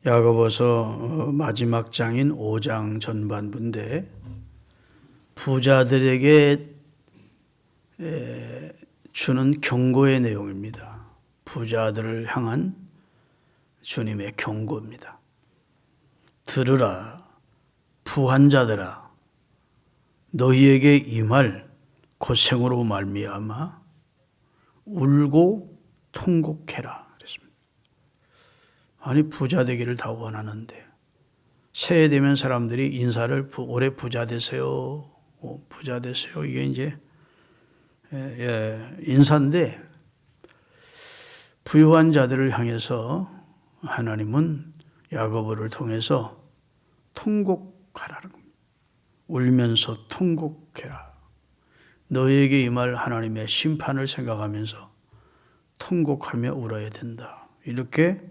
야고보서 마지막 장인 5장 전반부인데 부자들에게 주는 경고의 내용입니다. 부자들을 향한 주님의 경고입니다. 들으라, 부한 자들아, 너희에게 임할 고생으로 말미암아 울고 통곡해라. 그랬습니다. 아니, 부자 되기를 다 원하는데 새해 되면 사람들이 인사를 올해 부자 되세요, 부자 되세요. 이게 이제 인사인데 부유한 자들을 향해서 하나님은 야고보를 통해서 통곡하라는 겁니다. 울면서 통곡해라. 너희에게 임할 하나님의 심판을 생각하면서 통곡하며 울어야 된다. 이렇게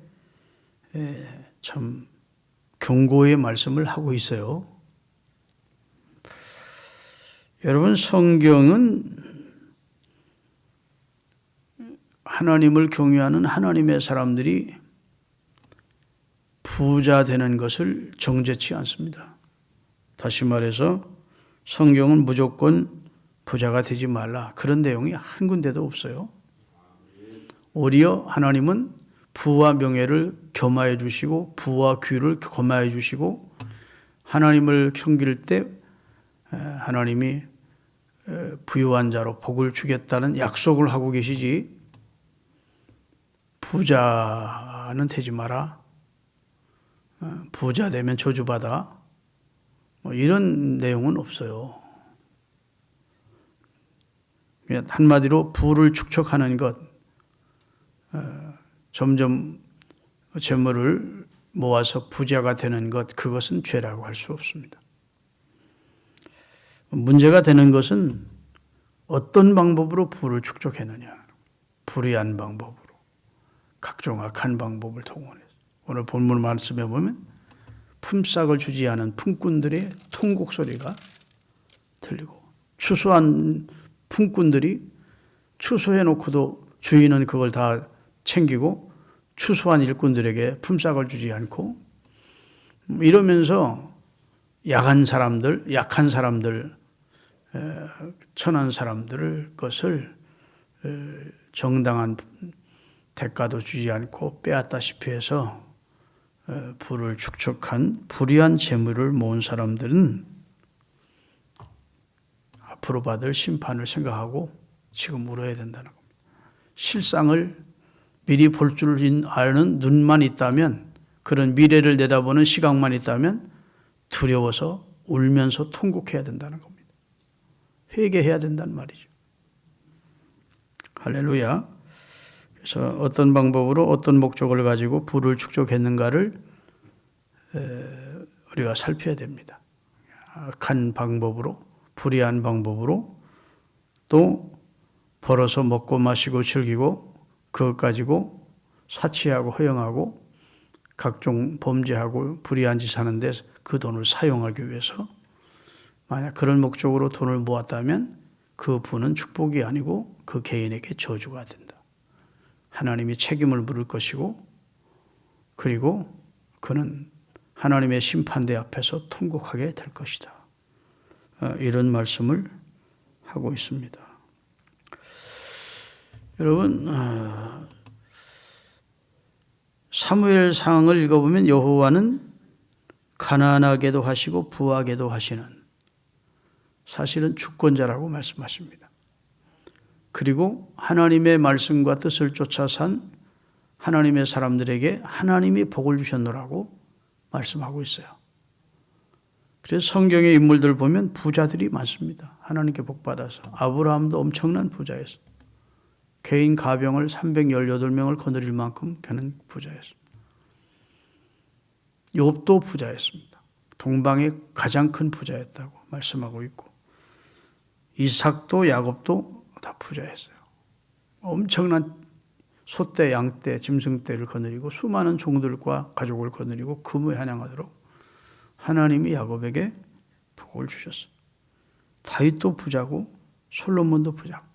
참 경고의 말씀을 하고 있어요. 여러분, 성경은 하나님을 경외하는 하나님의 사람들이 부자 되는 것을 정죄치 않습니다. 다시 말해서 성경은 무조건 부자가 되지 말라, 그런 내용이 한 군데도 없어요. 오히려 하나님은 부와 명예를 겸하여 주시고 부와 귀를 겸하여 주시고 하나님을 섬길 때 하나님이 부유한 자로 복을 주겠다는 약속을 하고 계시지, 부자는 되지 마라, 부자 되면 저주받아, 이런 내용은 없어요. 한마디로 부를 축적하는 것, 점점 재물을 모아서 부자가 되는 것, 그것은 죄라고 할 수 없습니다. 문제가 되는 것은 어떤 방법으로 부를 축적했느냐, 불의한 방법으로, 각종 악한 방법을 동원해서. 오늘 본문 말씀에 보면 품삯을 주지 않은 품꾼들의 통곡 소리가 들리고, 추수한 품꾼들이 추수해놓고도 주인은 그걸 다 챙기고 추수한 일꾼들에게 품삯을 주지 않고, 이러면서 약한 사람들, 천한 사람들을 것을 정당한 대가도 주지 않고 빼앗다시피 해서 부를 축적한 불의한 재물을 모은 사람들은 앞으로 받을 심판을 생각하고 지금 울어야 된다는 겁니다. 실상을 미리 볼 줄 아는 눈만 있다면, 그런 미래를 내다보는 시각만 있다면 두려워서 울면서 통곡해야 된다는 겁니다. 회개해야 된다는 말이죠. 할렐루야. 그래서 어떤 방법으로 어떤 목적을 가지고 부를 축적했는가를 우리가 살펴야 됩니다. 악한 방법으로, 불의한 방법으로, 또 벌어서 먹고 마시고 즐기고 그것 가지고 사치하고 허영하고 각종 범죄하고 불의한 짓 하는데 그 돈을 사용하기 위해서, 만약 그런 목적으로 돈을 모았다면 그 부는 축복이 아니고 그 개인에게 저주가 된다. 하나님이 책임을 물을 것이고, 그리고 그는 하나님의 심판대 앞에서 통곡하게 될 것이다. 이런 말씀을 하고 있습니다. 여러분, 사무엘상을 읽어보면 여호와는 가난하게도 하시고 부하게도 하시는, 사실은 주권자라고 말씀하십니다. 그리고 하나님의 말씀과 뜻을 쫓아 산 하나님의 사람들에게 하나님이 복을 주셨노라고 말씀하고 있어요. 그래서 성경의 인물들 보면 부자들이 많습니다. 하나님께 복받아서. 아브라함도 엄청난 부자였어요. 개인 가병을 318명을 거느릴 만큼 그는 부자였습니다. 욥도 부자였습니다. 동방의 가장 큰 부자였다고 말씀하고 있고, 이삭도 야곱도 다 부자였어요. 엄청난 소떼, 양떼, 짐승떼를 거느리고 수많은 종들과 가족을 거느리고 금을 환영하도록 하나님이 야곱에게 복을 주셨어요. 다윗도 부자고 솔로몬도 부자고.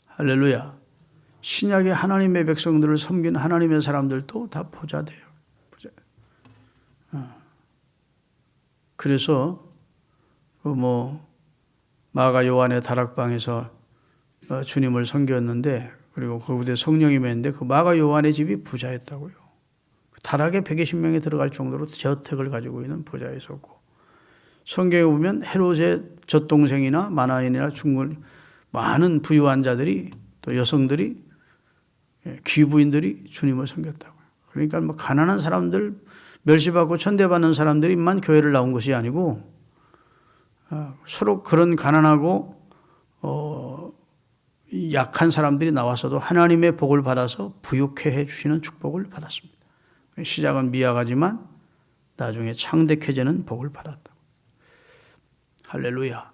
할렐루야. 신약의 하나님의 백성들을 섬긴 하나님의 사람들도 다 부자 돼요. 그래서 마가 요한의 다락방에서 주님을 섬겼는데, 그리고 그곳에 성령이 맺는데 그 마가 요한의 집이 부자였다고요. 다락에 120명이 들어갈 정도로 저택을 가지고 있는 부자였었고, 성경에 보면 헤롯의 젖동생이나 마나엔이나 중국 많은 부유한 자들이, 또 여성들이, 귀부인들이 주님을 섬겼다고요. 그러니까 가난한 사람들, 멸시받고 천대받는 사람들이만 교회를 나온 것이 아니고, 서로 그런 가난하고 약한 사람들이 나와서도 하나님의 복을 받아서 부유케 해주시는 축복을 받았습니다. 시작은 미약하지만 나중에 창대해지는 복을 받았다. 할렐루야.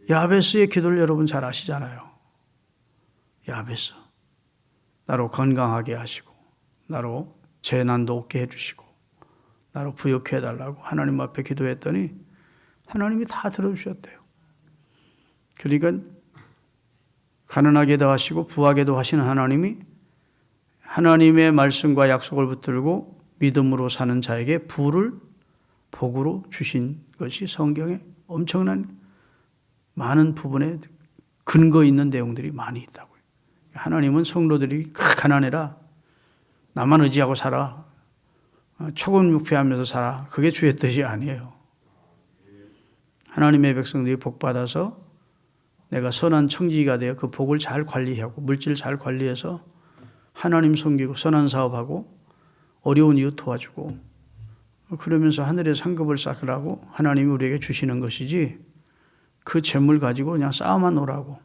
야베스의 기도를 여러분 잘 아시잖아요. 야베스, 나로 건강하게 하시고, 나로 재난도 없게 해주시고, 나로 부유케 해달라고 하나님 앞에 기도했더니 하나님이 다 들어주셨대요. 그러니까 가난하게도 하시고 부하게도 하시는 하나님이 하나님의 말씀과 약속을 붙들고 믿음으로 사는 자에게 부를 복으로 주신 것이 성경에 엄청난 많은 부분에 근거 있는 내용들이 많이 있다고요. 하나님은 성도들이 가난해라, 나만 의지하고 살아, 초급육패하면서 살아, 그게 주의 뜻이 아니에요. 하나님의 백성들이 복받아서 내가 선한 청지기가 되어 그 복을 잘 관리하고 물질 잘 관리해서 하나님 섬기고 선한 사업하고 어려운 이웃 도와주고, 그러면서 하늘의 상급을 쌓으라고 하나님이 우리에게 주시는 것이지, 그 재물 가지고 그냥 쌓아만 놓으라고.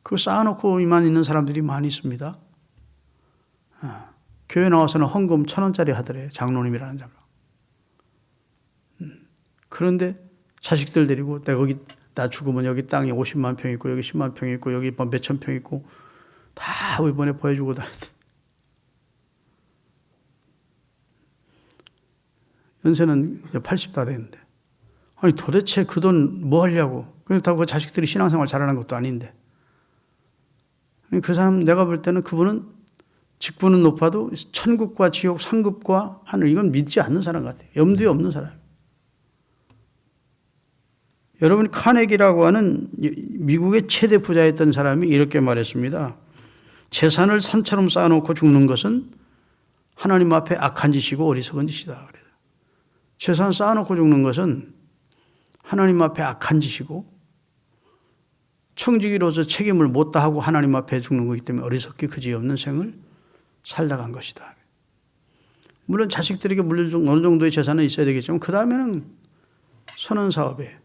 그거 쌓아놓고만 있는 사람들이 많이 있습니다. 교회 나와서는 헌금 1,000원짜리 하더래, 장로님이라는 자가. 그런데 자식들 데리고 나 죽으면 여기 땅에 50만 평 있고 여기 10만 평 있고 여기 몇천 평 있고 다 이번에 보여주고 다녔대. 연세는 80 다 됐는데, 아니 도대체 그 돈 뭐 하려고? 그렇다고 그 자식들이 신앙생활 잘하는 것도 아닌데, 그 사람 내가 볼 때는 그분은 직분은 높아도 천국과 지옥, 상급과 하늘 이건 믿지 않는 사람 같아요. 염두에 없는 사람. 여러분, 카네기라고 하는 미국의 최대 부자였던 사람이 이렇게 말했습니다. 재산을 산처럼 쌓아놓고 죽는 것은 하나님 앞에 악한 짓이고 어리석은 짓이다. 재산 쌓아놓고 죽는 것은 하나님 앞에 악한 짓이고 청지기로서 책임을 못 다하고 하나님 앞에 죽는 거기 때문에 어리석기 그지없는 생을 살다 간 것이다. 물론 자식들에게 물론 어느 정도의 재산은 있어야 되겠지만 그 다음에는 선한 사업에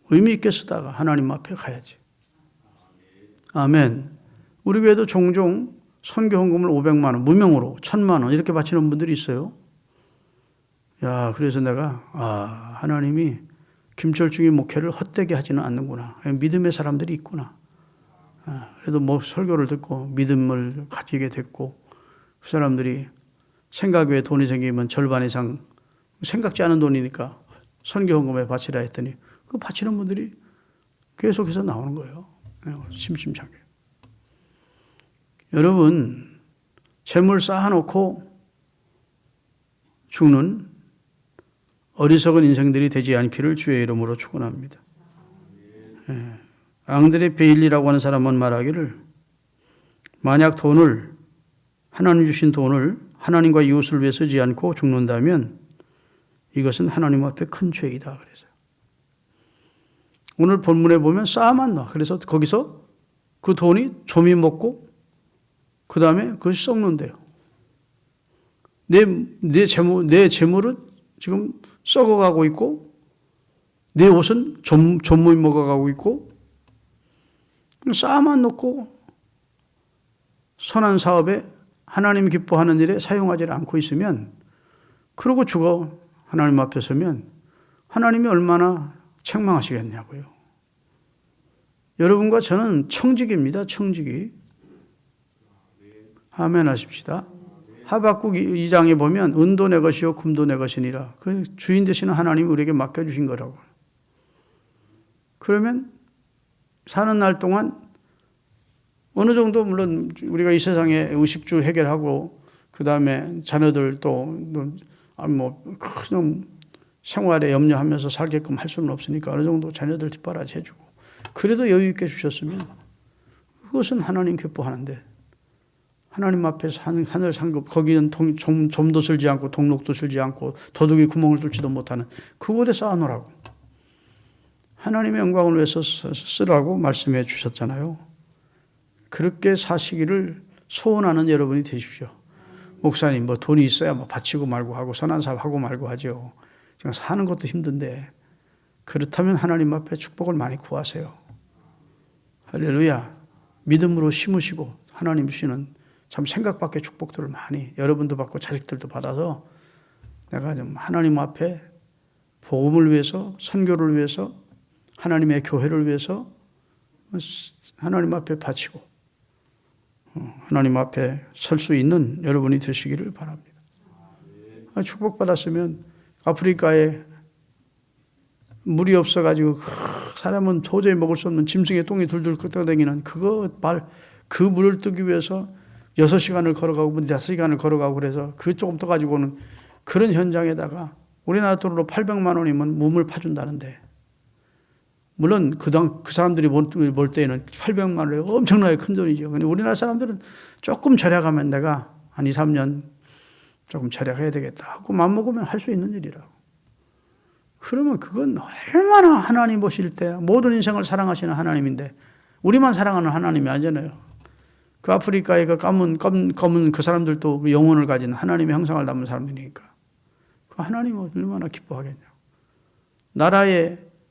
의미 있게 쓰다가 하나님 앞에 가야지. 아멘. 우리 교회도 종종 선교 헌금을 500만 원, 무명으로 1,000만 원 이렇게 바치는 분들이 있어요. 야, 그래서 내가 하나님이 김철중의 목회를 헛되게 하지는 않는구나. 믿음의 사람들이 있구나. 그래도 설교를 듣고 믿음을 가지게 됐고, 그 사람들이 생각 외에 돈이 생기면 절반 이상 생각지 않은 돈이니까 선교 헌금에 바치라 했더니 그 바치는 분들이 계속해서 나오는 거예요. 심심찮게. 여러분, 재물 쌓아놓고 죽는 어리석은 인생들이 되지 않기를 주의 이름으로 축원합니다. 앙드레 베일리라고 하는 사람은 말하기를, 만약 하나님 주신 돈을 하나님과 이웃을 위해 쓰지 않고 죽는다면 이것은 하나님 앞에 큰 죄이다. 그래서 오늘 본문에 보면 쌓아만 놔. 그래서 거기서 그 돈이 조미 먹고 그 다음에 그것이 썩는데요. 내 재물은 지금 썩어가고 있고 내 옷은 조미 먹어가고 있고 쌓아만 놓고 선한 사업에 하나님 기뻐하는 일에 사용하지 않고 있으면, 그러고 죽어 하나님 앞에 서면 하나님이 얼마나 책망하시겠냐고요. 여러분과 저는 청지기입니다. 청지기. 아멘 하십시다. 하박국 2장에 보면 은도 내 것이요 금도 내 것이니라. 그 주인 되시는 하나님이 우리에게 맡겨주신 거라고. 그러면 사는 날 동안 어느 정도 물론 우리가 이 세상에 의식주 해결하고 그 다음에 자녀들 또, 그냥 생활에 염려하면서 살게끔 할 수는 없으니까 어느 정도 자녀들 뒷바라지 해주고. 그래도 여유 있게 주셨으면 그것은 하나님 기뻐하는데, 하나님 앞에서 하늘 상급, 거기는 좀도 쓸지 않고 동록도 쓸지 않고 도둑이 구멍을 뚫지도 못하는 그곳에 쌓아놓으라고. 하나님의 영광을 위해서 쓰라고 말씀해 주셨잖아요. 그렇게 사시기를 소원하는 여러분이 되십시오. 목사님, 돈이 있어야 바치고 말고 하고 선한 사업 하고 말고 하죠. 지금 사는 것도 힘든데, 그렇다면 하나님 앞에 축복을 많이 구하세요. 할렐루야. 믿음으로 심으시고 하나님 주시는 참 생각 밖의 축복들을 많이 여러분도 받고 자식들도 받아서 내가 좀 하나님 앞에 복음을 위해서, 선교를 위해서, 하나님의 교회를 위해서 하나님 앞에 바치고 하나님 앞에 설 수 있는 여러분이 되시기를 바랍니다. 축복받았으면 아프리카에 물이 없어가지고 사람은 도저히 먹을 수 없는 짐승의 똥이 둘둘 끄떡다니는 그 물을 뜨기 위해서 6시간을 걸어가고 5시간을 걸어가고 그래서 그 조금 떠가지고는 그런 현장에다가 우리나라 돈으로 800만 원이면 몸을 파준다는데, 물론 그 사람들이 볼 때에는 800만 원이 엄청나게 큰 돈이죠. 근데 우리나라 사람들은 조금 절약하면 내가 한 2, 3년 조금 절약해야 되겠다 하고 맘먹으면 할 수 있는 일이라고. 그러면 그건 얼마나 하나님 보실 때 모든 인생을 사랑하시는 하나님인데 우리만 사랑하는 하나님이 아니잖아요. 그 아프리카에 그 검은 그 사람들도 영혼을 가진 하나님의 형상을 담은 사람들이니까 그 하나님은 얼마나 기뻐하겠냐고.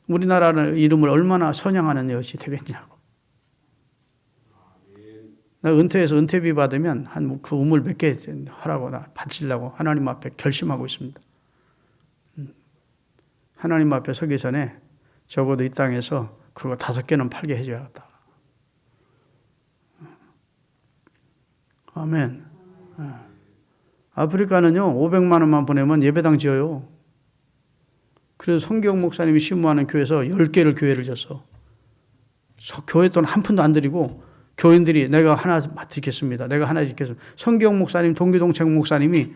우리나라의 이름을 얼마나 선양하는 것이 되겠냐고. 나 은퇴해서 은퇴비 받으면 그 우물 몇 개 하라고 바치려고 하나님 앞에 결심하고 있습니다. 하나님 앞에 서기 전에 적어도 이 땅에서 그거 5개는 팔게 해줘야겠다. 아멘. 아프리카는요, 500만 원만 보내면 예배당 지어요. 그래서 송기영 목사님이 심무하는 교회에서 10개를 교회를 졌어. 교회 돈 한 푼도 안 드리고 교인들이 내가 하나 맡겠습니다. 내가 하나 짓겠습니다. 송기영 목사님, 동기동책 목사님이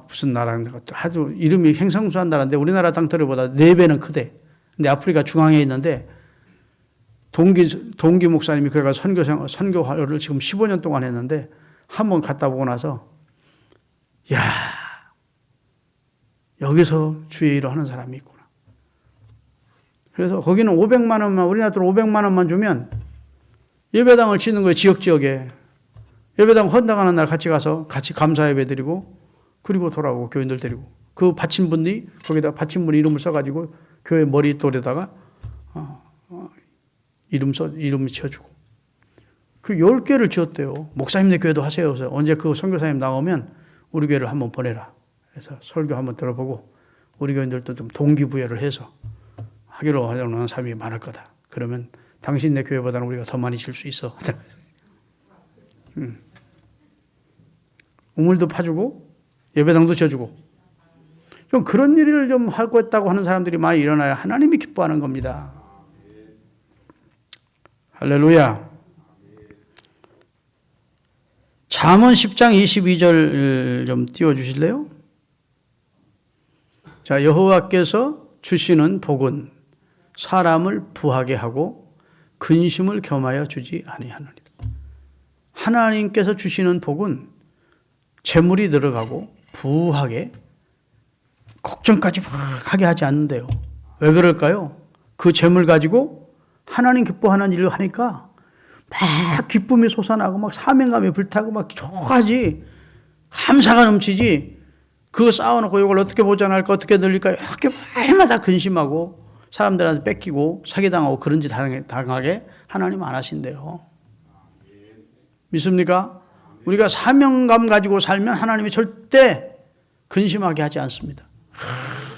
무슨 나라인가 아주 이름이 행성수한 나라인데 우리나라 땅터리보다 4배는 크대. 근데 아프리카 중앙에 있는데 동기 목사님이 그가 선교를 지금 15년 동안 했는데 한번 갔다 보고 나서 야, 여기서 주의 일을 하는 사람이 있구나. 그래서 거기는 500만 원만, 우리나라 돈 500만 원만 주면 예배당을 짓는 거예요. 지역에. 예배당 헌당하는 날 같이 가서 같이 감사 예배 드리고 그리고 돌아오고 교인들 데리고 그 바친 분이 거기다 바친 분 이름을 써가지고 교회 머리돌에다가 이름 지어주고 그 10개를 지었대요. 목사님네 교회도 하세요. 그래서 언제 그 선교사님 나오면 우리 교회를 한번 보내라. 그래서 설교 한번 들어보고 우리 교인들도 좀 동기부여를 해서 하기로 하는 사람이 많을 거다. 그러면 당신네 교회보다는 우리가 더 많이 줄 수 있어. 우물도 파주고 예배당도 지어주고 좀 그런 일을 좀 할 것 같다고 하는 사람들이 많이 일어나야 하나님이 기뻐하는 겁니다. 할렐루야. 잠언 10장 22절 좀 띄워주실래요? 자, 여호와께서 주시는 복은 사람을 부하게 하고 근심을 겸하여 주지 아니하느니라. 하나님께서 주시는 복은 재물이 들어가고 부하게 걱정까지 막 하게 하지 않는데요. 왜 그럴까요? 그 재물 가지고 하나님 기뻐하는 일을 하니까 막 기쁨이 솟아나고 막 사명감이 불타고 막 좋아하지. 감사가 넘치지. 그거 쌓아놓고 이걸 어떻게 보존할까 어떻게 늘릴까 이렇게 말마다 근심하고 사람들한테 뺏기고 사기당하고 그런 짓 당하게 하나님 안 하신대요. 믿습니까? 우리가 사명감 가지고 살면 하나님이 절대 근심하게 하지 않습니다.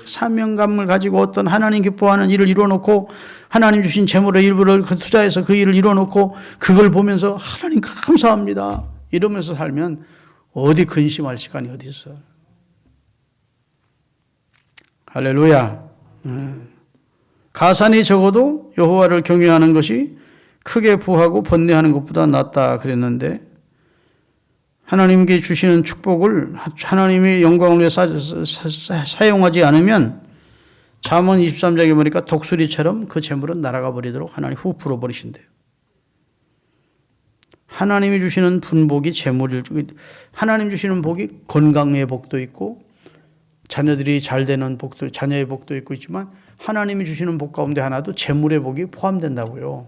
사명감을 가지고 어떤 하나님 기뻐하는 일을 이뤄놓고 하나님 주신 재물의 일부를 투자해서 그 일을 이뤄놓고 그걸 보면서 하나님 감사합니다 이러면서 살면 어디 근심할 시간이 어디 있어요. 할렐루야. 가산이 적어도 여호와를 경외하는 것이 크게 부하고 번뇌하는 것보다 낫다 그랬는데 하나님께 주시는 축복을 하나님의 영광을 위해 사용하지 않으면 잠언 23장에 보니까 독수리처럼 그 재물은 날아가 버리도록 하나님 후 불어버리신대요. 하나님이 주시는 분복이 재물을 하나님 주시는 복이 건강의 복도 있고 자녀들이 잘 되는 복도, 자녀의 복도 있고 있지만 하나님이 주시는 복 가운데 하나도 재물의 복이 포함된다고요.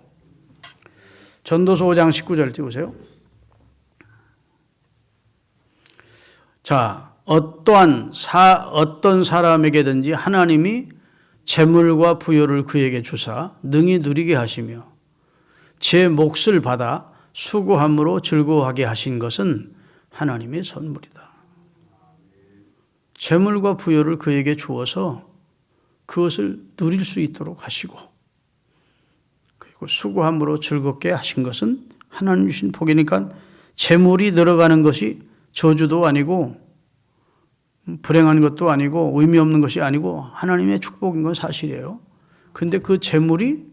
전도서 5장 19절 띄우세요. 자, 어떤 사람에게든지 하나님이 재물과 부요를 그에게 주사 능히 누리게 하시며 제 몫을 받아 수고함으로 즐거워하게 하신 것은 하나님의 선물이다. 재물과 부요를 그에게 주어서 그것을 누릴 수 있도록 하시고 그리고 수고함으로 즐겁게 하신 것은 하나님 주신 복이니까 재물이 늘어가는 것이 저주도 아니고 불행한 것도 아니고 의미 없는 것이 아니고 하나님의 축복인 건 사실이에요. 근데 그 재물이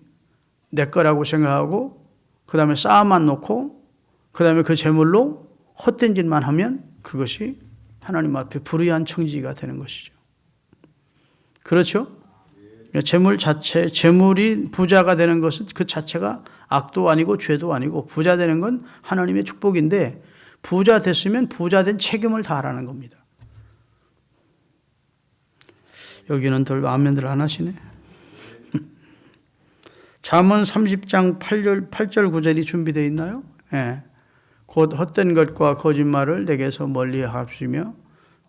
내 거라고 생각하고 그 다음에 쌓아만 놓고 그 다음에 그 재물로 헛된 짓만 하면 그것이 하나님 앞에 불의한 청지가 되는 것이죠. 그렇죠? 재물 자체, 재물이 부자가 되는 것은 그 자체가 악도 아니고 죄도 아니고 부자 되는 건 하나님의 축복인데 부자 됐으면 부자 된 책임을 다하라는 겁니다. 여기는 덜 아멘들 안 하시네. 잠언 30장 8절 9절이 준비되어 있나요? 예. 곧 헛된 것과 거짓말을 내게서 멀리 하시며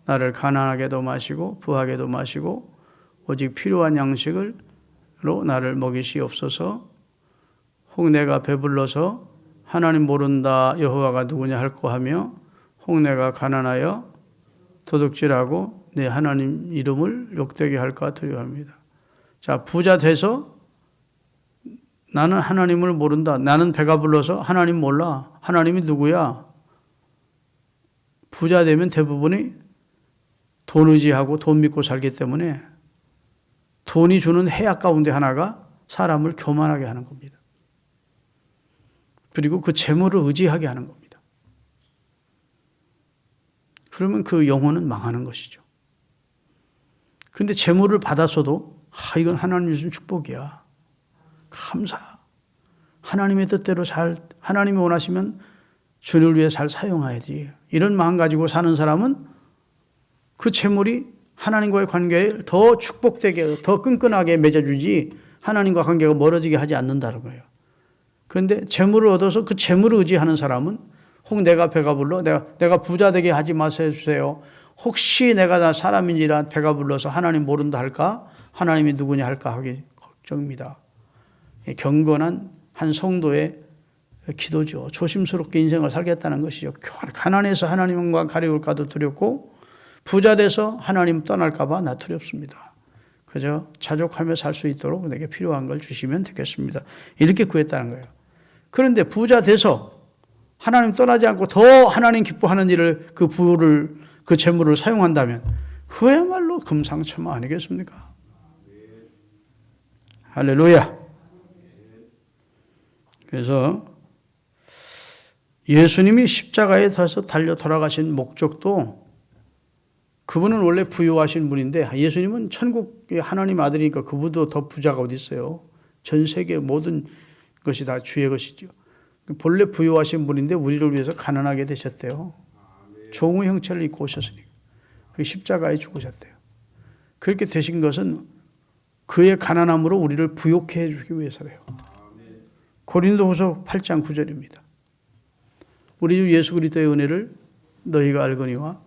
나를 가난하게도 마시고 부하게도 마시고 오직 필요한 양식으로 나를 먹이시옵소서. 혹 내가 배불러서 하나님 모른다 여호와가 누구냐 할거 하며 혹 내가 가난하여 도둑질하고 내 하나님 이름을 욕되게 할까 두려워합니다. 자, 부자 돼서 나는 하나님을 모른다. 나는 배가 불러서 하나님 몰라. 하나님이 누구야? 부자 되면 대부분이 돈 의지하고 돈 믿고 살기 때문에 돈이 주는 해악 가운데 하나가 사람을 교만하게 하는 겁니다. 그리고 그 재물을 의지하게 하는 겁니다. 그러면 그 영혼은 망하는 것이죠. 그런데 재물을 받았어도 이건 하나님 주신 축복이야. 감사. 하나님의 뜻대로 하나님이 원하시면 주를 위해 잘 사용해야지. 이런 마음 가지고 사는 사람은 그 재물이 하나님과의 관계에 더 축복되게, 더 끈끈하게 맺어주지 하나님과 관계가 멀어지게 하지 않는다는 거예요. 그런데 재물을 얻어서 그 재물을 의지하는 사람은 혹 내가 배가 불러 내가 부자 되게 하지 마세요 주세요. 혹시 내가 사람인지라 배가 불러서 하나님 모른다 할까? 하나님이 누구냐 할까 하기 걱정입니다. 경건한 한 성도의 기도죠. 조심스럽게 인생을 살겠다는 것이죠. 가난해서 하나님과 가려울까도 두렵고 부자 돼서 하나님 떠날까 봐 나 두렵습니다. 그저 자족하며 살 수 있도록 내게 필요한 걸 주시면 되겠습니다. 이렇게 구했다는 거예요. 그런데 부자 돼서 하나님 떠나지 않고 더 하나님 기뻐하는 일을 그 부를 그 재물을 사용한다면 그야말로 금상첨화 아니겠습니까? 할렐루야. 그래서 예수님이 십자가에 서서 달려 돌아가신 목적도 그분은 원래 부유하신 분인데 예수님은 천국의 하나님 아들이니까 그분도 더 부자가 어디 있어요. 전 세계 모든 것이 다 주의 것이죠. 본래 부유하신 분인데 우리를 위해서 가난하게 되셨대요. 종의 형체를 입고 오셨으니까. 십자가에 죽으셨대요. 그렇게 되신 것은 그의 가난함으로 우리를 부욕해 주기 위해서래요. 고린도후서 8장 9절입니다. 우리 주 예수 그리스도의 은혜를 너희가 알거니와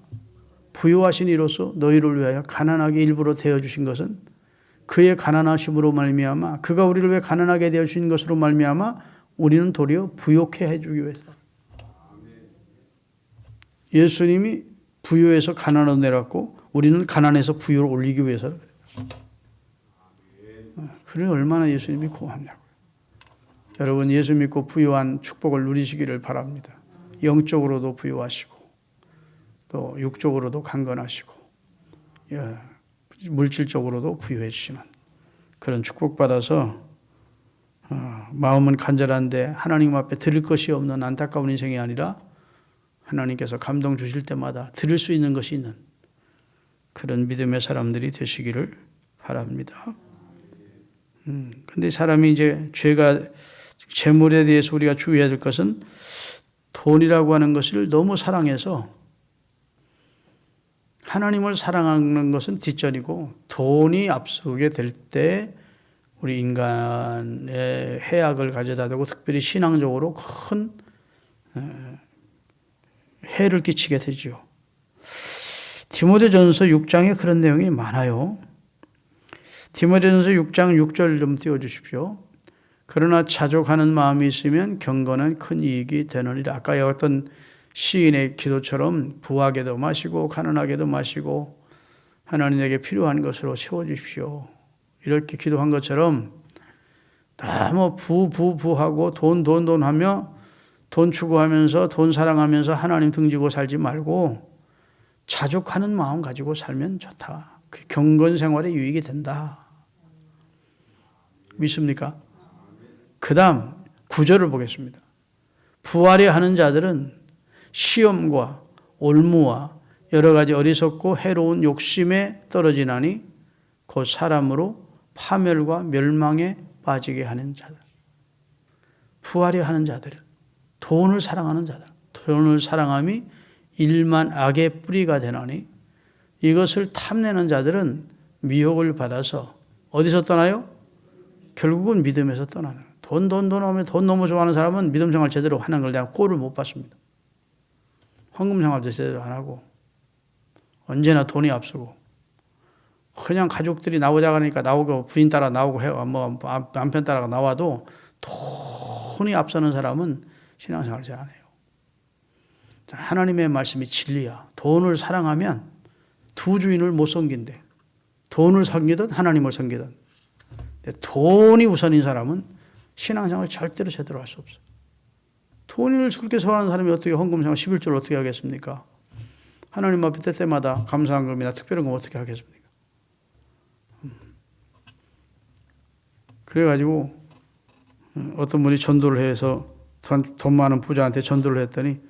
부유하신 이로써 너희를 위하여 가난하게 일부러 되어 주신 것은 그의 가난하심으로 말미암아 그가 우리를 왜 가난하게 되어 주신 것으로 말미암아 우리는 도리어 부욕해 해주기 위해서. 예수님이 부유해서 가난으로 내렸고 우리는 가난해서 부유를 올리기 위해서. 그래 얼마나 예수님이 고맙냐고요. 여러분 예수 믿고 부유한 축복을 누리시기를 바랍니다. 영적으로도 부유하시고 또 육적으로도 강건하시고 물질적으로도 부유해 주시는 그런 축복받아서 마음은 간절한데 하나님 앞에 드릴 것이 없는 안타까운 인생이 아니라 하나님께서 감동 주실 때마다 드릴 수 있는 것이 있는 그런 믿음의 사람들이 되시기를 바랍니다. 근데 사람이 이제 재물에 대해서 우리가 주의해야 될 것은 돈이라고 하는 것을 너무 사랑해서 하나님을 사랑하는 것은 뒷전이고 돈이 앞서게 될 때 우리 인간의 해악을 가져다 대고 특별히 신앙적으로 큰 해를 끼치게 되죠. 디모데전서 6장에 그런 내용이 많아요. 디모데전서 6장 6절 좀 띄워주십시오. 그러나 자족하는 마음이 있으면 경건은 큰 이익이 되느니라. 아까 어떤 시인의 기도처럼 부하게도 마시고 가난하게도 마시고 하나님에게 필요한 것으로 채워주십시오. 이렇게 기도한 것처럼 너무 부하고 돈 하며 돈 추구하면서 돈 사랑하면서 하나님 등지고 살지 말고 자족하는 마음 가지고 살면 좋다. 그 경건 생활에 유익이 된다. 믿습니까? 그 다음 9절을 보겠습니다. 부하려 하는 자들은 시험과 올무와 여러 가지 어리석고 해로운 욕심에 떨어지나니 곧 사람으로 파멸과 멸망에 빠지게 하는 자들. 부하려 하는 자들은 돈을 사랑하는 자들. 돈을 사랑함이 일만 악의 뿌리가 되나니 이것을 탐내는 자들은 미혹을 받아서 어디서 떠나요? 결국은 믿음에서 떠나는 거예요. 돈 하면 돈 너무 좋아하는 사람은 믿음 생활 제대로 하는 걸 내가 꼴을 못 봤습니다. 헌금 생활도 제대로 안 하고 언제나 돈이 앞서고 그냥 가족들이 나오자고 하니까 나오고 부인 따라 나오고 해요. 뭐 남편 따라 나와도 돈이 앞서는 사람은 신앙생활 잘 안 해요. 하나님의 말씀이 진리야. 돈을 사랑하면 두 주인을 못 섬긴대. 돈을 섬기든 하나님을 섬기든. 돈이 우선인 사람은 신앙생활 절대로 제대로 할 수 없어요. 돈을 그렇게 소원하는 사람이 어떻게 헌금생활 11조를 어떻게 하겠습니까? 하나님 앞에 때때마다 감사한 금이나 특별한 금 어떻게 하겠습니까? 그래가지고 어떤 분이 전도를 해서 돈 많은 부자한테 전도를 했더니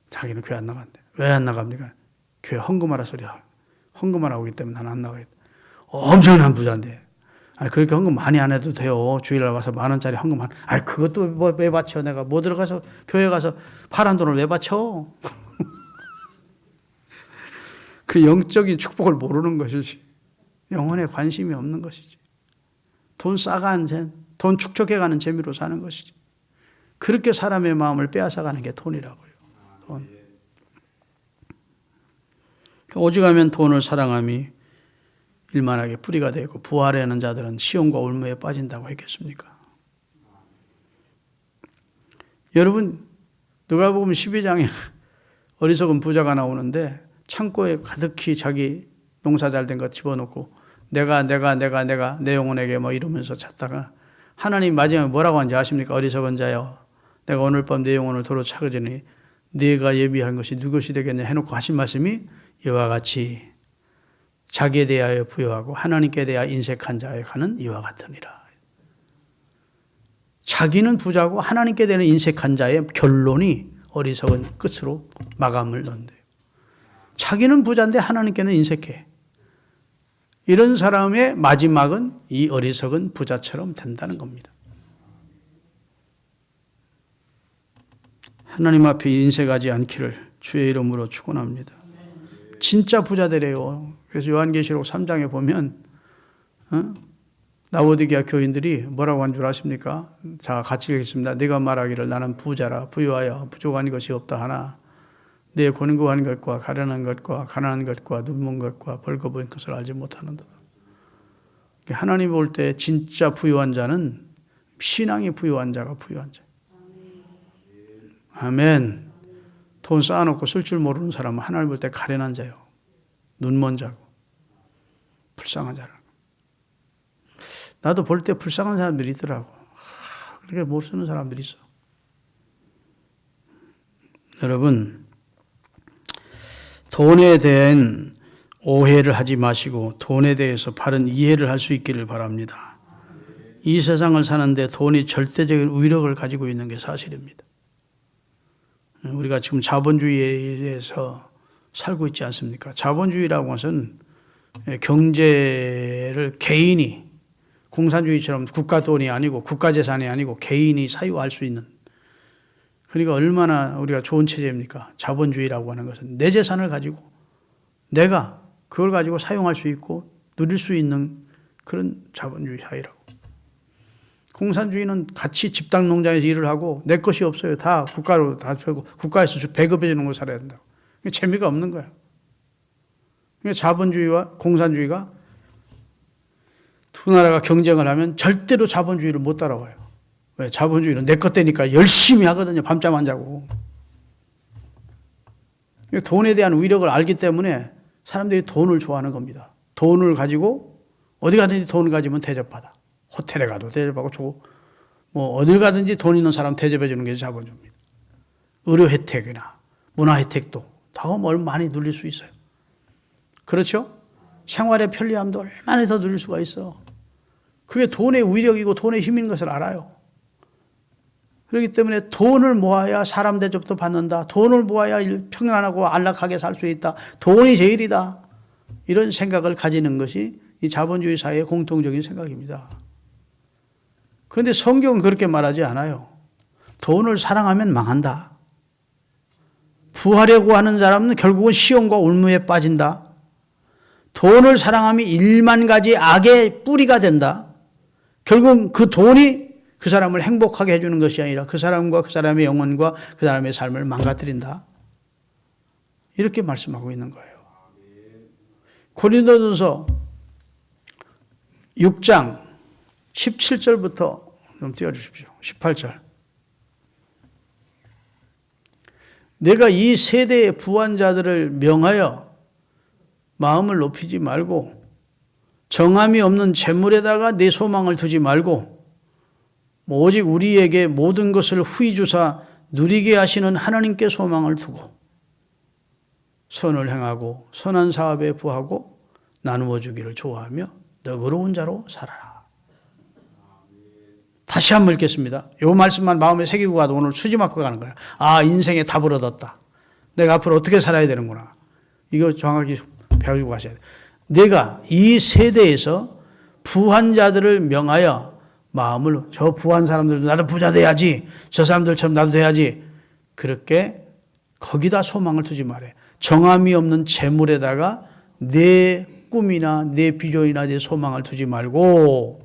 자기는 교회 안 나간대. 왜 안 나갑니까? 교회 헌금하라 소리야. 헌금하라고 하기 때문에 나는 안 나가겠다. 엄청난 부자인데. 그렇게 헌금 많이 안 해도 돼요. 주일날 와서 10,000원짜리 헌금 그것도 왜 바쳐? 내가 뭐 들어가서 교회 가서 파란 돈을 왜 바쳐? 그 영적인 축복을 모르는 것이지. 영혼에 관심이 없는 것이지. 돈 싸간 돈 축적해가는 재미로 사는 것이지. 그렇게 사람의 마음을 빼앗아가는 게 돈이라고요. 돈. 오직하면 돈을 사랑함이 일만하게 뿌리가 되고 부하려는 자들은 시험과 올무에 빠진다고 했겠습니까? 여러분 누가복음 12장에 어리석은 부자가 나오는데 창고에 가득히 자기 농사 잘 된 거 집어넣고 내가 내 영혼에게 뭐 이러면서 찾다가 하나님 마지막에 뭐라고 하는지 아십니까? 어리석은 자여 내가 오늘 밤 내 영혼을 도로 찾으니 네가 예비한 것이 누구시 되겠냐 해놓고 하신 말씀이 이와 같이 자기에 대하여 부여하고 하나님께 대하여 인색한 자에 가는 이와 같으니라. 자기는 부자고 하나님께 대한 인색한 자의 결론이 어리석은 끝으로 마감을 넣는데요. 자기는 부자인데 하나님께는 인색해. 이런 사람의 마지막은 이 어리석은 부자처럼 된다는 겁니다. 하나님 앞에 인색하지 않기를 주의 이름으로 축원합니다. 진짜 부자들이에요. 그래서 요한계시록 3장에 보면 라오디게아 교인들이 뭐라고 한 줄 아십니까? 자, 같이 읽겠습니다. 네가 말하기를 나는 부자라 부유하여 부족한 것이 없다 하나 내 곤고한 것과 가련한 것과 가난한 것과 눈먼 것과 벌거벗은 것을 알지 못하는도다. 하나님 볼 때 진짜 부유한 자는 신앙이 부유한 자가 부유한 자. 아멘. 돈 쌓아놓고 쓸 줄 모르는 사람은 하나님 볼 때 가련한 자요. 눈먼 자고 불쌍한 자라고. 나도 볼 때 불쌍한 사람들이 있더라고. 그렇게 못 쓰는 사람들이 있어. 여러분 돈에 대한 오해를 하지 마시고 돈에 대해서 바른 이해를 할 수 있기를 바랍니다. 이 세상을 사는데 돈이 절대적인 위력을 가지고 있는 게 사실입니다. 우리가 지금 자본주의에서 살고 있지 않습니까? 자본주의라고 하는 것은 경제를 개인이 공산주의처럼 국가 돈이 아니고 국가 재산이 아니고 개인이 사유할 수 있는, 그러니까 얼마나 우리가 좋은 체제입니까? 자본주의라고 하는 것은 내 재산을 가지고 내가 그걸 가지고 사용할 수 있고 누릴 수 있는 그런 자본주의 사회라고. 공산주의는 같이 집단 농장에서 일을 하고 내 것이 없어요. 다 국가로 다 펴고 국가에서 배급해 주는 거 살아야 된다고. 재미가 없는 거야. 자본주의와 공산주의가 두 나라가 경쟁을 하면 절대로 자본주의를 못 따라와요. 왜? 자본주의는 내 것 되니까 열심히 하거든요. 밤잠 안 자고. 돈에 대한 위력을 알기 때문에 사람들이 돈을 좋아하는 겁니다. 돈을 가지고 어디 가든지 돈을 가지면 대접받아. 호텔에 가도 대접하고 뭐 어딜 가든지 돈 있는 사람 대접해 주는 게 자본주의입니다. 의료 혜택이나 문화 혜택도 다 많이 누릴 수 있어요. 그렇죠? 생활의 편리함도 얼마나 더 누릴 수가 있어. 그게 돈의 위력이고 돈의 힘인 것을 알아요. 그렇기 때문에 돈을 모아야 사람 대접도 받는다. 돈을 모아야 평안하고 안락하게 살 수 있다. 돈이 제일이다. 이런 생각을 가지는 것이 이 자본주의 사회의 공통적인 생각입니다. 그런데 성경은 그렇게 말하지 않아요. 돈을 사랑하면 망한다. 부하려고 하는 사람은 결국은 시험과 올무에 빠진다. 돈을 사랑하면 1만 가지 악의 뿌리가 된다. 결국 그 돈이 그 사람을 행복하게 해주는 것이 아니라 그 사람과 그 사람의 영혼과 그 사람의 삶을 망가뜨린다. 이렇게 말씀하고 있는 거예요. 고린도전서 6장 17절부터 좀 띄워주십시오. 18절. 내가 이 세대의 부한 자들을 명하여 마음을 높이지 말고 정함이 없는 재물에다가 내 소망을 두지 말고 오직 우리에게 모든 것을 후히 주사 누리게 하시는 하나님께 소망을 두고 선을 행하고 선한 사업에 부하고 나누어 주기를 좋아하며 너그러운 자로 살아라. 다시 한번 읽겠습니다. 이 말씀만 마음에 새기고 가도 오늘 수지 맞고 가는 거야. 아, 인생의 답을 얻었다. 내가 앞으로 어떻게 살아야 되는구나. 이거 정확히 배우고 가셔야 돼요. 내가 이 세대에서 부한 자들을 명하여 마음을, 저 부한 사람들도 나도 부자 돼야지, 저 사람들처럼 나도 돼야지, 그렇게 거기다 소망을 두지 말아요. 정함이 없는 재물에다가 내 꿈이나 내 비전이나 내 소망을 두지 말고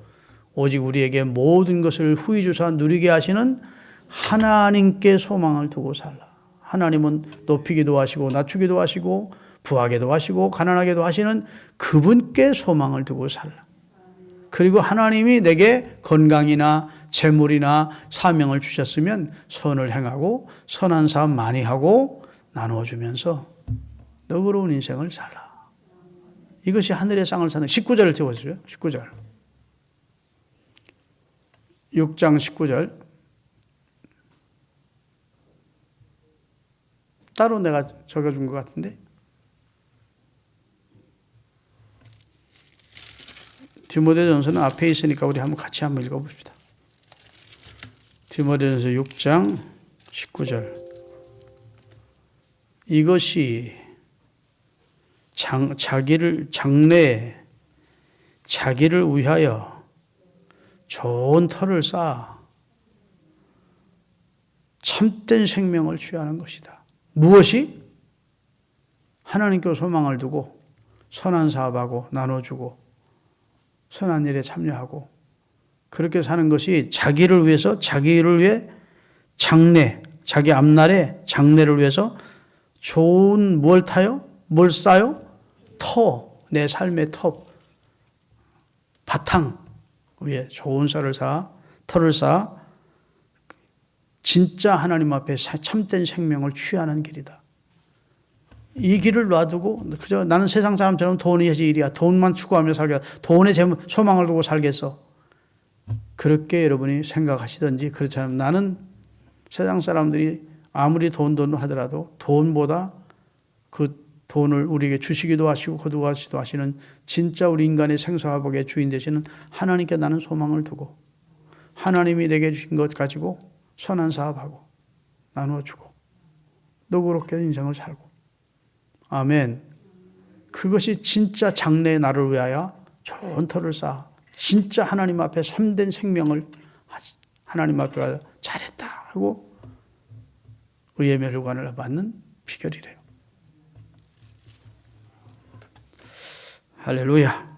오직 우리에게 모든 것을 후히 주사 누리게 하시는 하나님께 소망을 두고 살라. 하나님은 높이기도 하시고 낮추기도 하시고 부하게도 하시고 가난하게도 하시는 그분께 소망을 두고 살라. 그리고 하나님이 내게 건강이나 재물이나 사명을 주셨으면 선을 행하고 선한 사업 많이 하고 나누어주면서 너그러운 인생을 살라. 이것이 하늘의 쌍을 사는 19절을 적어주세요. 19절. 6장 19절. 따로 내가 적어준 것 같은데. 디모데전서는 앞에 있으니까 우리 같이 한번 읽어봅시다. 디모데전서 6장 19절. 이것이 장래에 자기를 위하여 좋은 터를 쌓아 참된 생명을 취하는 것이다. 무엇이? 하나님께 소망을 두고 선한 사업하고 나눠주고 선한 일에 참여하고 그렇게 사는 것이 자기를 위해서, 자기를 위해 장래, 자기 앞날에 장래를 위해서 좋은 뭘 타요? 뭘 쌓아요? 터, 내 삶의 터, 바탕 위에 좋은 쌀을 쌓아, 터를 쌓아 진짜 하나님 앞에 참된 생명을 취하는 길이다. 이 길을 놔두고 그저 나는 세상 사람처럼 돈이 해지 일이야. 돈만 추구하며 살겠어. 돈에 소망을 두고 살겠어. 그렇게 여러분이 생각하시든지 그렇지 않으면 나는 세상 사람들이 아무리 돈 하더라도 돈보다 그 돈을 우리에게 주시기도 하시고 거두기도 하시는 진짜 우리 인간의 생사화복의 주인 되시는 하나님께 나는 소망을 두고 하나님이 내게 주신 것 가지고 선한 사업하고 나눠주고 너그럽게 인생을 살고. 아멘. 그것이 진짜 장래의 나를 위하여 좋은 터를 쌓아 진짜 하나님 앞에 참된 생명을 하나님 앞에 가서 잘했다 하고 의의 멸관을 받는 비결이래요. 할렐루야.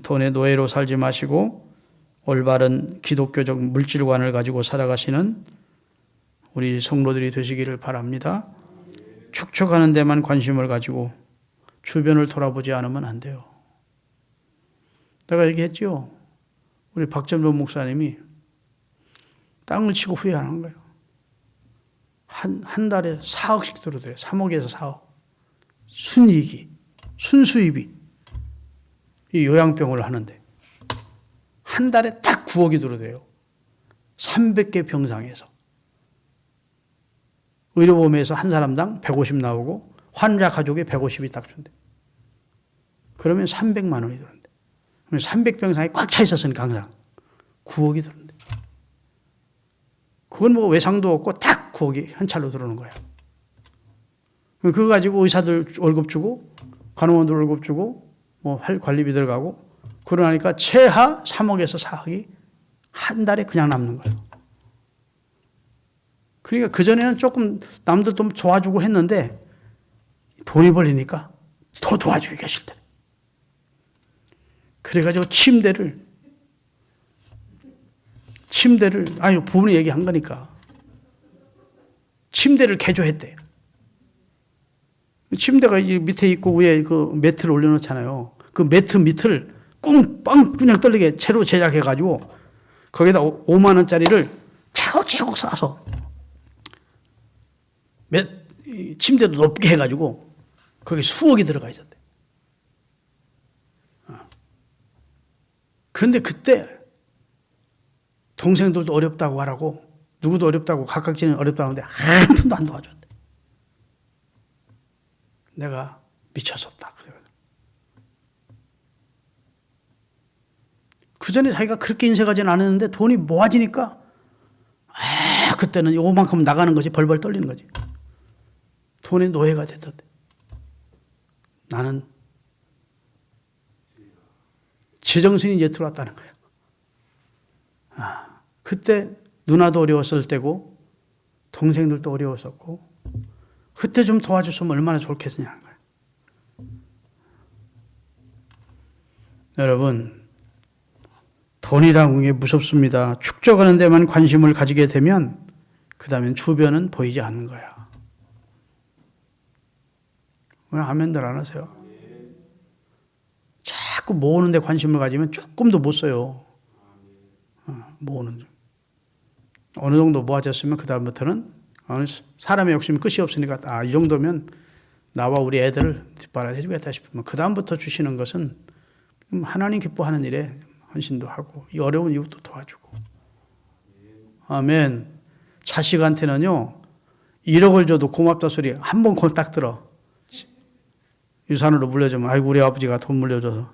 돈의 노예로 살지 마시고 올바른 기독교적 물질관을 가지고 살아가시는 우리 성도들이 되시기를 바랍니다. 축적하는 데만 관심을 가지고 주변을 돌아보지 않으면 안 돼요. 내가 얘기했죠. 우리 박점돈 목사님이 땅을 치고 후회하는 거예요. 한 달에 4억씩 들어오더래요. 3억에서 4억. 순이익이, 순수입이. 이 요양병을 하는데 한 달에 딱 9억이 들어오대요. 300개 병상에서. 의료보험에서 한 사람당 150 나오고 환자 가족에 150이 딱 준대. 그러면 300만 원이 들어온대. 300병상이 꽉 차 있었으니까 항상 9억이 들어온대. 그건 뭐 외상도 없고 딱 9억이 현찰로 들어오는 거야. 그거 가지고 의사들 월급 주고 간호원들 월급 주고 뭐 관리비 들어가고 그러니까 최하 3억에서 4억이 한 달에 그냥 남는 거예요. 그러니까 그전에는 조금 남들 좀 도와주고 했는데 돈이 벌리니까 더 도와주기가 싫대. 그래가지고 침대를 아니 부모님 얘기한 거니까 침대를 개조했대요. 침대가 이 밑에 있고 위에 그 매트를 올려놓잖아요. 그 매트 밑을 꽁빵 그냥 떨리게 채로 제작해가지고 거기다 5만 원짜리를 차곡차곡 싸서 침대도 높게 해가지고 거기 수억이 들어가 있었대. 그런데 그때 동생들도 어렵다고 하라고 누구도 어렵다고 각각지는 어렵다고 하는데 한 푼도 안 도와줬대. 내가 미쳤었다. 그 전에 자기가 그렇게 인색하지는 않았는데 돈이 모아지니까 그때는 요만큼 나가는 것이 벌벌 떨리는 거지. 돈의 노예가 됐던데. 나는 제정신이 이제 들어왔다는 거예요. 그때 누나도 어려웠을 때고 동생들도 어려웠었고 그때 좀 도와줬으면 얼마나 좋겠느냐는 거예요. 여러분, 돈이라는 게 무섭습니다. 축적하는 데만 관심을 가지게 되면 그 다음엔 주변은 보이지 않는 거야. 왜 아멘들 안 하세요? 자꾸 모으는 데 관심을 가지면 조금도 못 써요. 모으는 중. 어느 정도 모아졌으면 그 다음부터는 사람의 욕심이 끝이 없으니까 이 정도면 나와 우리 애들을 뒷바라지 해주겠다 싶으면 그 다음부터 주시는 것은 하나님 기뻐하는 일에 헌신도 하고 이 어려운 이웃도 도와주고. 아멘. 자식한테는요 1억을 줘도 고맙다 소리 한 번 딱 들어. 유산으로 물려주면 아이고 우리 아버지가 돈 물려줘서.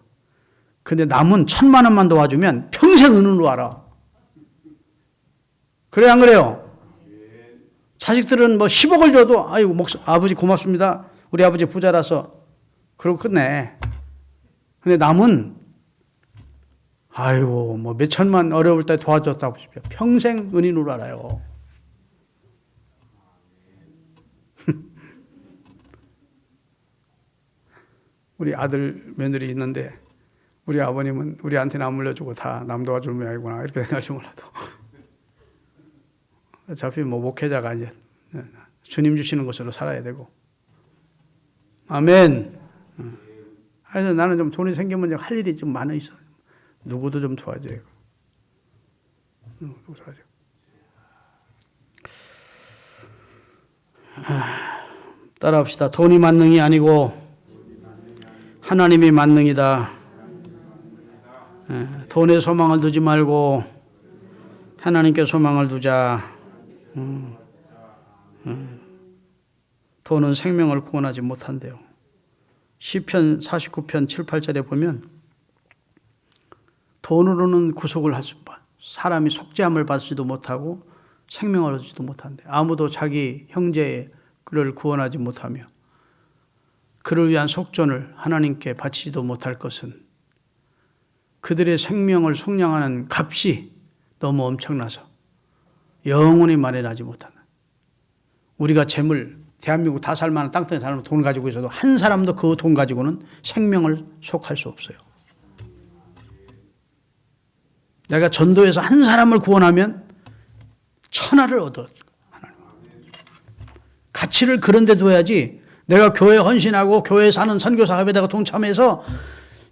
근데 남은 1,000만 원만 도와주면 평생 은으로 알아. 그래 안 그래요? 자식들은 뭐 10억을 줘도 아이고 아버지 고맙습니다. 우리 아버지 부자라서 그러고 끝내. 근데 남은 아이고 뭐 몇천만 어려울 때 도와줬다고 싶어요. 평생 은인으로 알아요. 우리 아들 며느리 있는데 우리 아버님은 우리한테는 안 물려주고 다 남 도와줄 모양이구나 이렇게 생각하지 몰라도 어차피 뭐 목회자가 이제 주님 주시는 것으로 살아야 되고. 아멘. 그래서 나는 좀 돈이 생기면 할 일이 좀 많아 있어. 누구도 좀 도와줘요. 누구도 도와줘. 따라합시다. 돈이 만능이 아니고 하나님이 만능이다. 돈에 소망을 두지 말고 하나님께 소망을 두자. 돈은 생명을 구원하지 못한대요. 시편 49편 7, 8절에 보면 돈으로는 구속을 할 수, 사람이 속죄함을 받지도 못하고 생명을 얻지도 못한대. 아무도 자기 형제를 구원하지 못하며 그를 위한 속전을 하나님께 바치지도 못할 것은 그들의 생명을 속량하는 값이 너무 엄청나서 영원히 마련하지 못하는, 우리가 재물, 대한민국 다 살만한 땅덩이 살면 돈 가지고 있어도 한 사람도 그 돈 가지고는 생명을 속할 수 없어요. 내가 전도해서 한 사람을 구원하면 천하를 얻어. 하나님. 가치를 그런 데 둬야지, 내가 교회 헌신하고 교회 사는 선교사 협회에다가 동참해서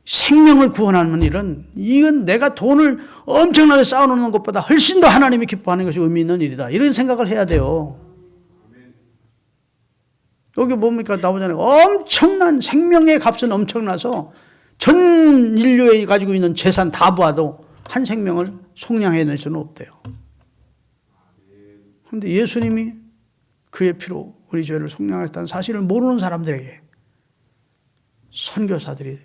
생명을 구원하는 일은, 이건 내가 돈을 엄청나게 쌓아놓는 것보다 훨씬 더 하나님이 기뻐하는 것이 의미 있는 일이다. 이런 생각을 해야 돼요. 여기 뭡니까? 나오잖아요. 엄청난 생명의 값은 엄청나서 전 인류에 가지고 있는 재산 다 모아도 한 생명을 속량해낼 수는 없대요. 그런데 예수님이 그의 피로 우리 죄를 속량하셨다는 사실을 모르는 사람들에게 선교사들이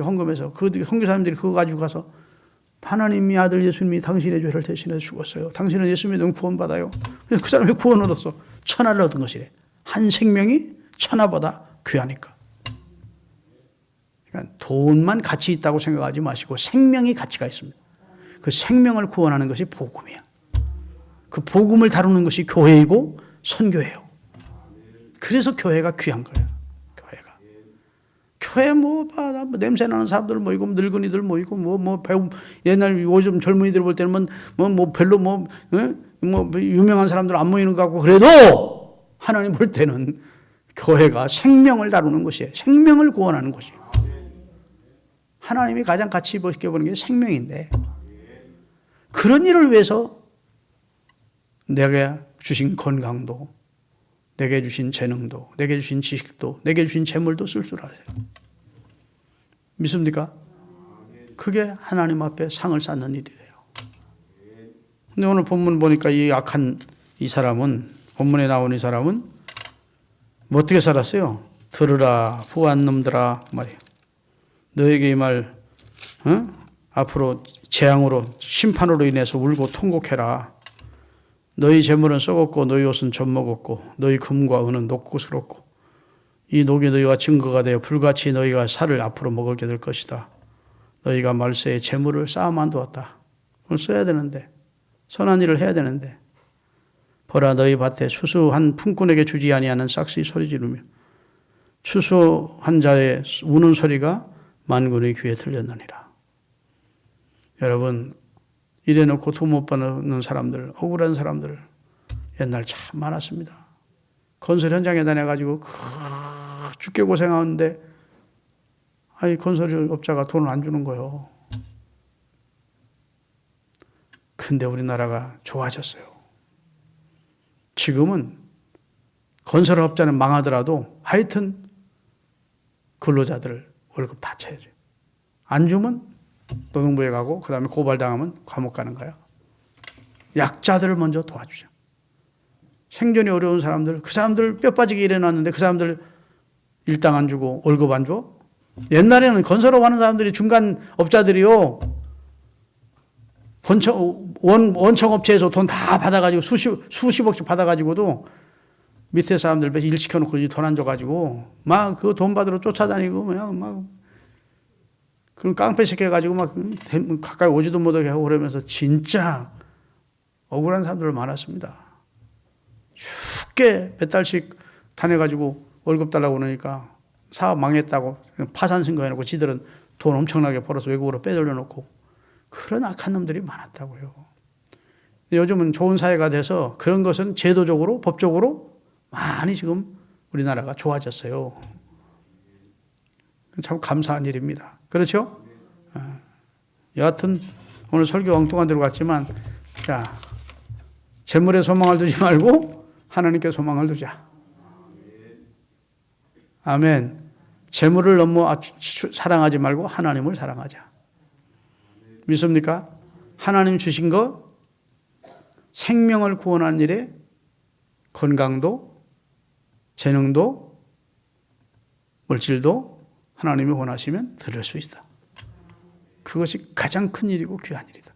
헌금해서 선교사님들이 그거 가지고 가서 하나님이 아들 예수님이 당신의 죄를 대신해 죽었어요. 당신은 예수님의 넌 구원받아요. 그래서 그 사람이 구원을 얻었어. 천하를 얻은 것이래. 한 생명이 천하보다 귀하니까. 그러니까 돈만 가치 있다고 생각하지 마시고 생명이 가치가 있습니다. 그 생명을 구원하는 것이 복음이야. 그 복음을 다루는 것이 교회이고 선교예요. 그래서 교회가 귀한 거예요. 교회 뭐 냄새 나는 사람들 모이고 늙은이들 모이고 배우 옛날 요즘 젊은이들 볼 때는 별로 유명한 사람들 안 모이는 것 같고, 그래도 하나님 볼 때는 교회가 생명을 다루는 것이에요. 생명을 구원하는 것이에요. 하나님이 가장 가치 있게 보는 게 생명인데, 그런 일을 위해서 내게 주신 건강도, 내게 주신 재능도, 내게 주신 지식도, 내게 주신 재물도 쓸쓸하세요. 믿습니까? 그게 하나님 앞에 상을 쌓는 일이래요. 근데 오늘 본문 보니까 이 악한 이 사람은, 본문에 나온 이 사람은 뭐 어떻게 살았어요? 들으라 후한 놈들아 말이에요. 너에게 이 말 앞으로 재앙으로 심판으로 인해서 울고 통곡해라. 너희 재물은 썩었고 너희 옷은 젖먹었고 너희 금과 은은 녹고스럽고 이 녹이 너희가 증거가 되어 불같이 너희가 살을 앞으로 먹게 될 것이다. 너희가 말세에 재물을 쌓아만 두었다. 그걸 써야 되는데, 선한 일을 해야 되는데, 보라 너희 밭에 추수한 품꾼에게 주지 아니하는 싹시 소리 지르며 추수한 자의 우는 소리가 만군의 귀에 들렸느니라. 여러분, 이래놓고 돈 못 받는 사람들, 억울한 사람들 옛날 참 많았습니다. 건설 현장에 다녀가지고 죽게 고생하는데 건설업자가 돈을 안 주는 거예요. 근데 우리나라가 좋아졌어요. 지금은 건설업자는 망하더라도 하여튼 근로자들 월급 다 쳐야죠. 안 주면 노동부에 가고 그 다음에 고발당하면 감옥 가는 거야. 약자들을 먼저 도와주자. 생존이 어려운 사람들, 그 사람들 뼈 빠지게 일해놨는데 그 사람들 일당 안 주고 월급 안 줘? 옛날에는 건설업 하는 사람들이 중간 업자들이요, 원청업체에서 돈 다 받아가지고 수십억씩 받아가지고도 밑에 사람들 일 시켜놓고 돈 안 줘가지고 막 그 돈 받으러 쫓아다니고 막 그럼 깡패 시켜가지고 막 가까이 오지도 못하게 하고 그러면서 진짜 억울한 사람들 많았습니다. 쉽게 몇 달씩 다녀가지고 월급 달라고 그러니까 사업 망했다고 파산 신고해놓고 지들은 돈 엄청나게 벌어서 외국으로 빼돌려놓고 그런 악한 놈들이 많았다고요. 요즘은 좋은 사회가 돼서 그런 것은 제도적으로 법적으로 많이 지금 우리나라가 좋아졌어요. 참 감사한 일입니다. 그렇죠? 여하튼 오늘 설교 엉뚱한 데로 갔지만, 자, 재물에 소망을 두지 말고 하나님께 소망을 두자. 아멘. 재물을 너무 사랑하지 말고 하나님을 사랑하자. 믿습니까? 하나님 주신 거, 생명을 구원하는 일에 건강도, 재능도, 물질도 하나님이 원하시면 드릴 수 있다. 그것이 가장 큰 일이고 귀한 일이다.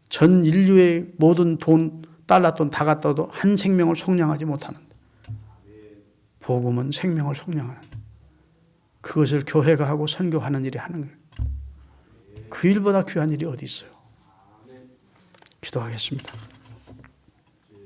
전 인류의 모든 돈, 달러 돈 다 갖다도 한 생명을 속량하지 못하는데 복음은 생명을 속량하는, 그것을 교회가 하고 선교하는 일이 하는 거예요. 그 일보다 귀한 일이 어디 있어요. 기도하겠습니다.